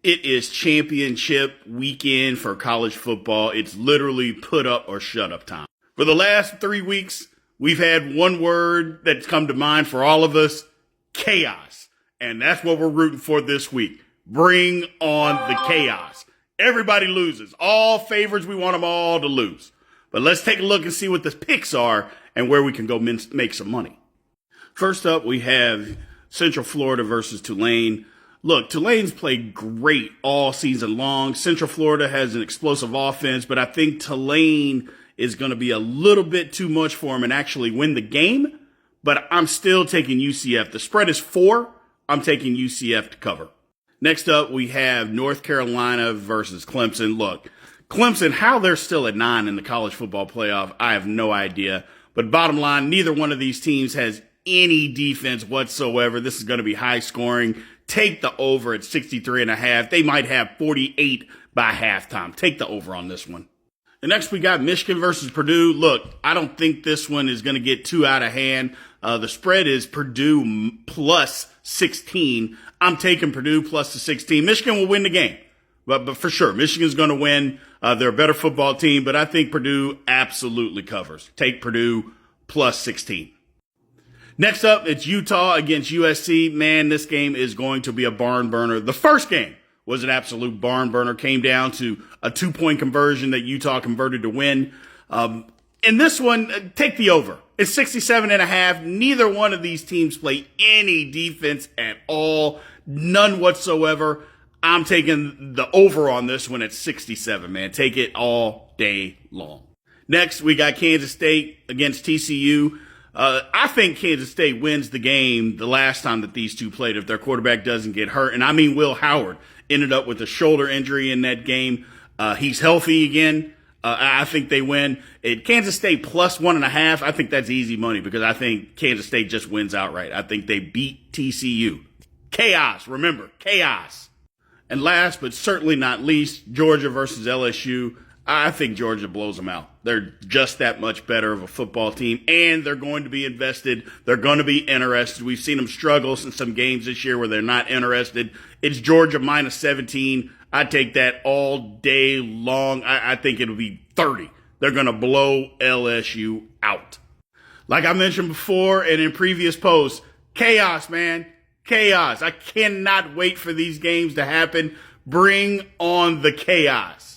It is championship weekend for college football. It's literally put up or shut up time. For the last 3 weeks, we've had one word that's come to mind for all of us: chaos. And that's what we're rooting for this week. Bring on the chaos. Everybody loses. All favorites, we want them all to lose. But let's take a look and see what the picks are and where we can go make some money. First up, we have Central Florida versus Tulane. Look, Tulane's played great all season long. Central Florida has an explosive offense, but I think Tulane is going to be a little bit too much for them and actually win the game. But I'm still taking UCF. The spread is 4. I'm taking UCF to cover. Next up, we have North Carolina versus Clemson. Look, Clemson, how they're still at 9 in the college football playoff, I have no idea. But bottom line, neither one of these teams has any defense whatsoever. This is going to be high scoring. Take the over at 63.5. They might have 48 by halftime. Take the over on this one. And next we got Michigan versus Purdue. Look, I don't think this one is going to get too out of hand. The spread is Purdue plus 16. I'm taking Purdue plus the 16. Michigan will win the game. But for sure, Michigan's going to win. They're a better football team, but I think Purdue absolutely covers. Take Purdue plus 16. Next up, it's Utah against USC. Man, this game is going to be a barn burner. The first game was an absolute barn burner. Came down to a 2-point conversion that Utah converted to win. In this one, take the over. It's 67.5. Neither one of these teams play any defense at all. None whatsoever. I'm taking the over on this one at 67, man. Take it all day long. Next, we got Kansas State against TCU. I think Kansas State wins the game the last time that these two played if their quarterback doesn't get hurt. And I mean, Will Howard ended up with a shoulder injury in that game. He's healthy again. I think they win. Kansas State plus 1.5. I think that's easy money because I think Kansas State just wins outright. I think they beat TCU. Chaos. Remember, chaos. And last but certainly not least, Georgia versus LSU. I think Georgia blows them out. They're just that much better of a football team, and they're going to be invested. They're going to be interested. We've seen them struggle in some games this year where they're not interested. It's Georgia minus 17. I take that all day long. I think it'll be 30. They're going to blow LSU out. Like I mentioned before and in previous posts, chaos, man. Chaos. I cannot wait for these games to happen. Bring on the chaos.